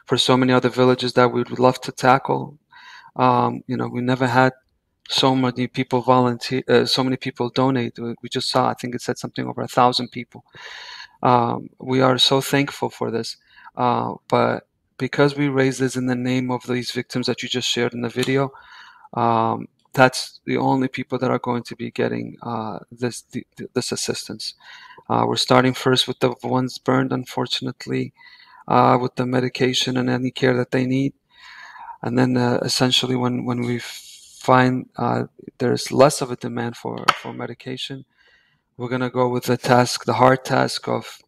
for so many other villages that we would love to tackle. We never had so many people volunteer, so many people donate. We just saw, I think it said something over 1,000 people. We are so thankful for this. But because we raise this in the name of these victims that you just shared in the video, that's the only people that are going to be getting this assistance. We're starting first with the ones burned, unfortunately, with the medication and any care that they need. And then essentially when we find there's less of a demand for medication, we're going to go with the hard task of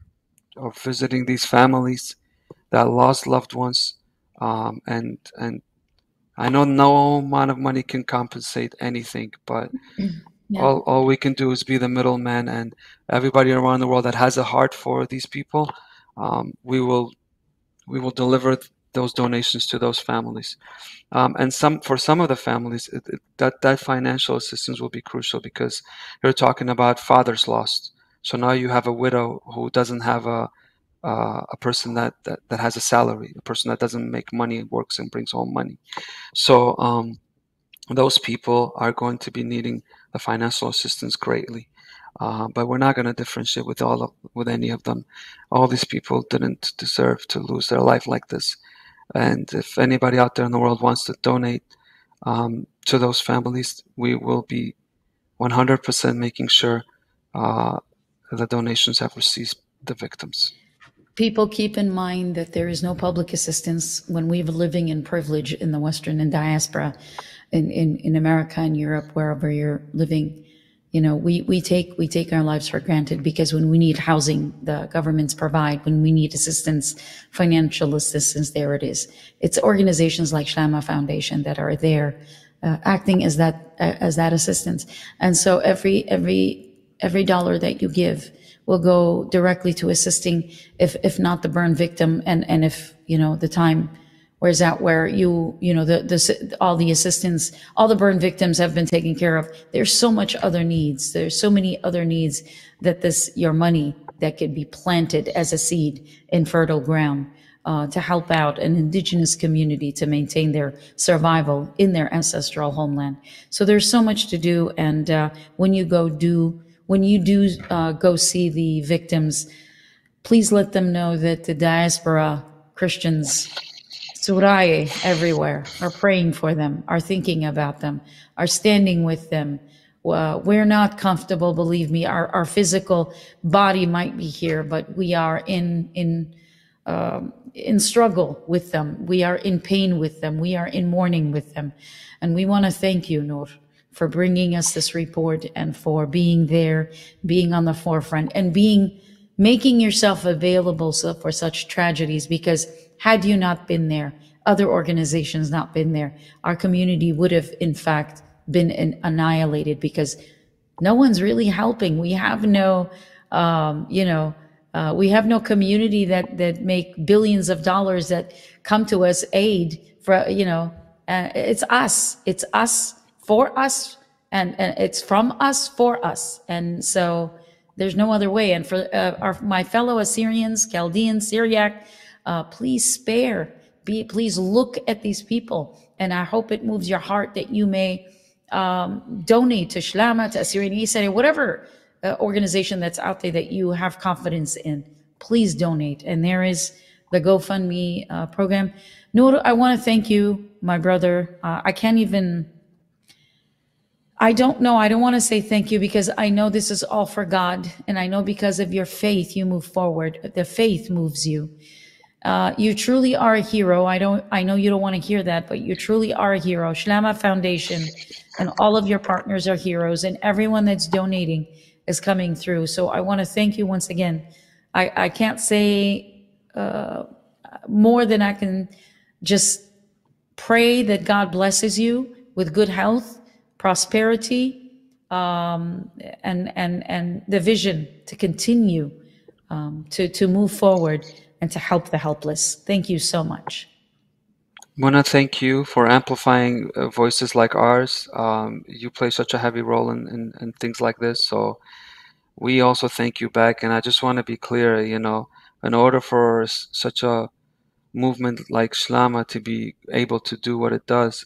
visiting these families that lost loved ones. And I know no amount of money can compensate anything, but all we can do is be the middleman, and everybody around the world that has a heart for these people, we will deliver those donations to those families. And for some of the families, that financial assistance will be crucial, because you're talking about fathers lost. So now you have a widow who doesn't have a person that has a salary, a person that doesn't make money, works and brings home money. So those people are going to be needing the financial assistance greatly. But we're not going to differentiate with any of them. All these people didn't deserve to lose their life like this. And if anybody out there in the world wants to donate to those families, we will be 100% making sure the donations have received the victims. People keep in mind that there is no public assistance when we're living in privilege in the Western and diaspora, in America and Europe, wherever you're living. We take our lives for granted, because when we need housing, the governments provide. When we need assistance, financial assistance, there it is. It's organizations like Shlama Foundation that are there, acting as that assistance. And so every dollar that you give will go directly to assisting, if not the burn victim, and if the time wears out where all the assistance, all the burn victims have been taken care of. There's so much other needs. There's so many other needs that your money that could be planted as a seed in fertile ground to help out an indigenous community to maintain their survival in their ancestral homeland. So there's so much to do, and when you do go see the victims, please let them know that the diaspora Christians, Suraye everywhere, are praying for them, are thinking about them, are standing with them. We're not comfortable, believe me. Our physical body might be here, but we are in struggle with them. We are in pain with them. We are in mourning with them. And we want to thank you, Noor, for bringing us this report, and for being there, being on the forefront, and making yourself available for such tragedies. Because had you not been there, other organizations not been there, our community would have in fact been annihilated, because no one's really helping. We have no we have no community that make billions of dollars that come to us aid for it's us for us, and it's from us for us. And so there's no other way. And for my fellow Assyrians, Chaldeans, Syriac, please please look at these people. And I hope it moves your heart that you may donate to Shlama, to Assyrian East, whatever organization that's out there that you have confidence in. Please donate. And there is the GoFundMe program. Noor, I want to thank you, my brother. I don't know. I don't want to say thank you, because I know this is all for God. And I know because of your faith, you move forward. The faith moves you. You truly are a hero. I know you don't want to hear that, but you truly are a hero. Shlama Foundation and all of your partners are heroes, and everyone that's donating is coming through. So I want to thank you once again. I can't say more than I can just pray that God blesses you with good health, prosperity, and the vision to continue to move forward and to help the helpless. Thank you so much. Mona, thank you for amplifying voices like ours. You play such a heavy role in things like this, so we also thank you back. And I just want to be clear, you know, in order for such a movement like Shlama to be able to do what it does,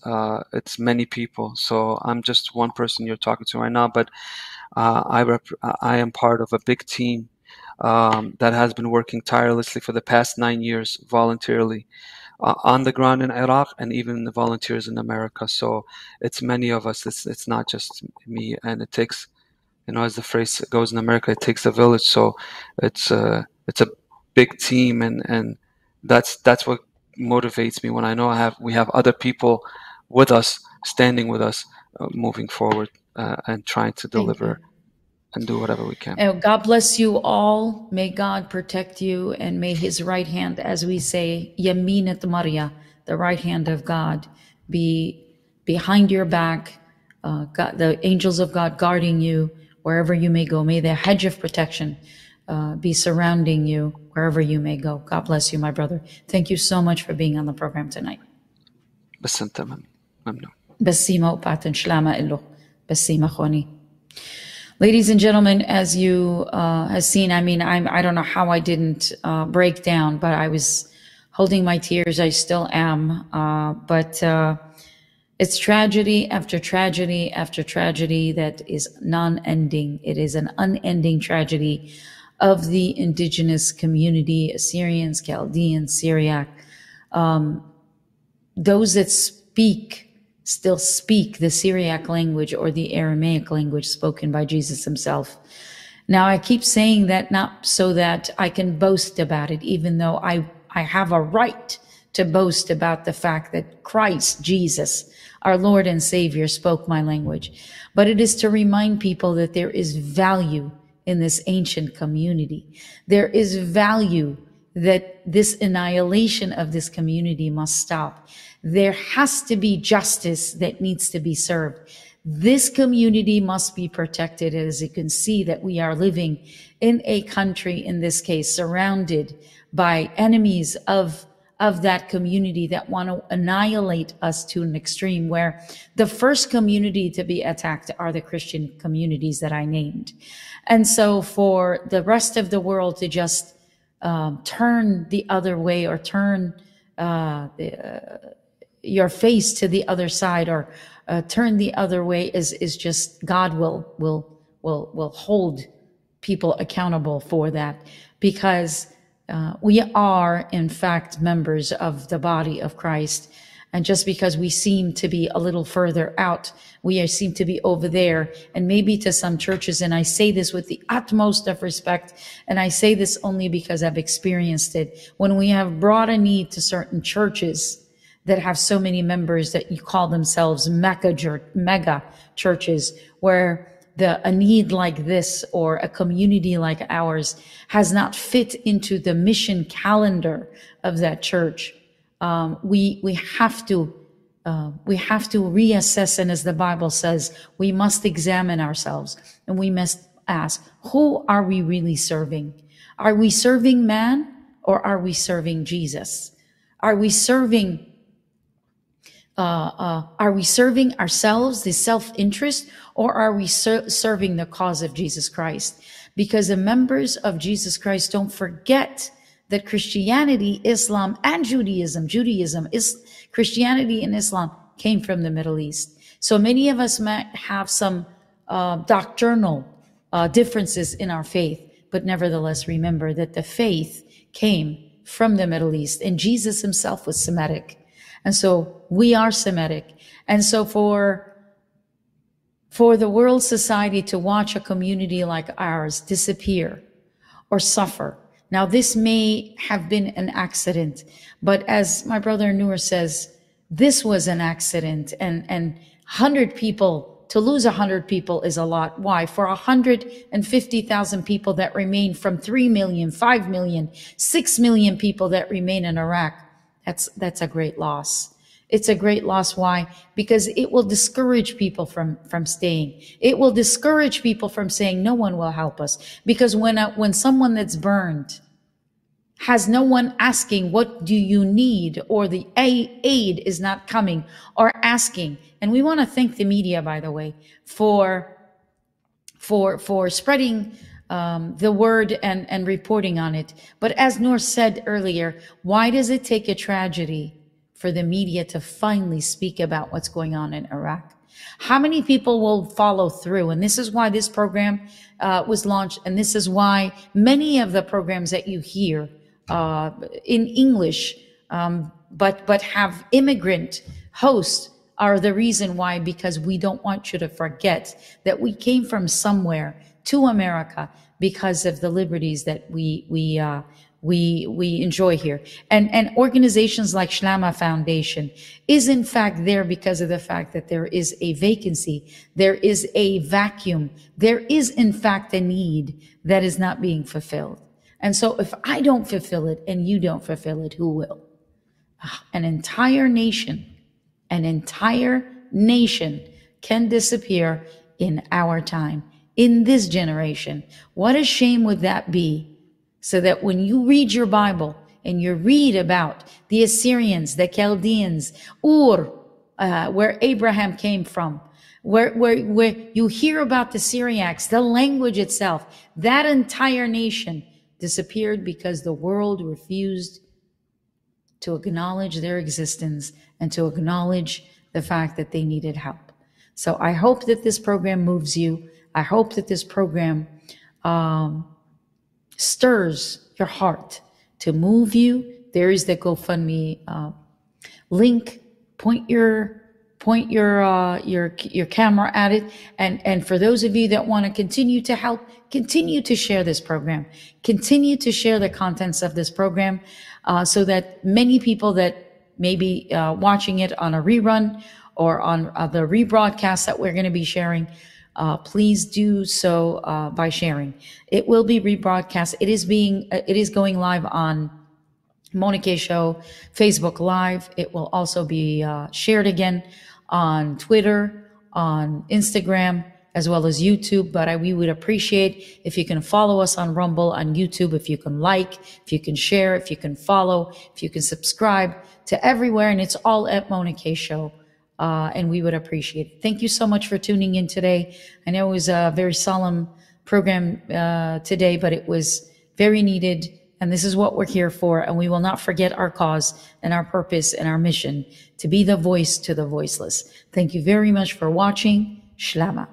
it's many people. So I'm just one person you're talking to right now, but I am part of a big team that has been working tirelessly for the past 9 years voluntarily on the ground in Iraq, and even the volunteers in America. So it's many of us. It's not just me, and it takes, you know, as the phrase goes in America, it takes a village. So it's a big team, and that's what motivates me when I know we have other people with us, standing with us, moving forward and trying to deliver and do whatever we can. God bless you all. May God protect you, and may his right hand, as we say, Yaminat Maria, the right hand of God, be behind your back. God, the angels of God guarding you wherever you may go. May the hedge of protection be surrounding you wherever you may go. God bless you, my brother. Thank you so much for being on the program tonight. Basima upatin shlama illo. Basima khoni. Ladies and gentlemen, as you have seen, I mean, I don't know how I didn't break down, but I was holding my tears. I still am. But it's tragedy after tragedy after tragedy that is non-ending. It is an unending tragedy of the indigenous community, Assyrians, Chaldeans, Syriac. Those that still speak the Syriac language or the Aramaic language spoken by Jesus himself. Now, I keep saying that not so that I can boast about it, even though I have a right to boast about the fact that Christ, Jesus, our Lord and Savior, spoke my language. But it is to remind people that there is value in this ancient community. There is value that this annihilation of this community must stop. There has to be justice that needs to be served. This community must be protected. As you can see, that we are living in a country, in this case, surrounded by enemies of that community that want to annihilate us to an extreme, where the first community to be attacked are the Christian communities that I named. And so for the rest of the world to just turn the other way, or turn your face to the other side, or turn the other way, is just, God will hold people accountable for that, because we are in fact members of the body of Christ. And just because we seem to be a little further out, we seem to be over there, and maybe to some churches, and I say this with the utmost of respect, and I say this only because I've experienced it, when we have brought a need to certain churches that have so many members that you call themselves mega churches, where a need like this or a community like ours has not fit into the mission calendar of that church. We have to reassess, and as the Bible says, we must examine ourselves, and we must ask, who are we really serving? Are we serving man, or are we serving Jesus? Are we serving ourselves, the self-interest, or are we serving the cause of Jesus Christ? Because the members of Jesus Christ, don't forget that Christianity, Islam, and Judaism, Christianity and Islam came from the Middle East. So many of us might have some doctrinal differences in our faith, but nevertheless remember that the faith came from the Middle East, and Jesus himself was Semitic. And so we are Semitic. And so for the world society to watch a community like ours disappear or suffer. Now, this may have been an accident, but as my brother Noor says, this was an accident, and 100 people to lose 100 people is a lot. Why? For 150,000 people that remain, from 3 million, 5 million, 6 million people that remain in Iraq, that's a great loss. It's a great loss. Why? Because it will discourage people from staying. It will discourage people from saying, no one will help us. Because when someone that's burned has no one asking, what do you need? Or the aid is not coming or asking. And we want to thank the media, by the way, for spreading the word and reporting on it. But as Noor said earlier, why does it take a tragedy for the media to finally speak about what's going on in Iraq? How many people will follow through? And this is why this program was launched. And this is why many of the programs that you hear in English, but have immigrant hosts, are the reason why, because we don't want you to forget that we came from somewhere to America because of the liberties that we enjoy here. And organizations like Shlama Foundation is in fact there because of the fact that there is a vacancy, there is a vacuum, there is in fact a need that is not being fulfilled. And so if I don't fulfill it and you don't fulfill it, who will? An entire nation can disappear in our time, in this generation. What a shame would that be? So that when you read your Bible and you read about the Assyrians, the Chaldeans, where Abraham came from, where you hear about the Syriacs, the language itself, that entire nation disappeared because the world refused to acknowledge their existence and to acknowledge the fact that they needed help. So I hope that this program moves you. I hope that this program stirs your heart to move you. There is the GoFundMe link. Point your camera at it. And for those of you that want to continue to help, continue to share this program. Continue to share the contents of this program so that many people that may be watching it on a rerun or on the rebroadcast that we're going to be sharing, please do so by sharing. It will be rebroadcast. It is going live on Mona K Show, Facebook Live. It will also be shared again on Twitter, on Instagram, as well as YouTube. But we would appreciate if you can follow us on Rumble, on YouTube, if you can like, if you can share, if you can follow, if you can subscribe to everywhere. And it's all at Mona K Show. And we would appreciate it. Thank you so much for tuning in today. I know it was a very solemn program today, but it was very needed. And this is what we're here for. And we will not forget our cause and our purpose and our mission to be the voice to the voiceless. Thank you very much for watching. Shlama.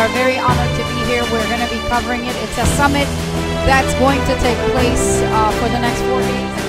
are very honored to be here. We're going to be covering it. It's a summit that's going to take place for the next 4 days.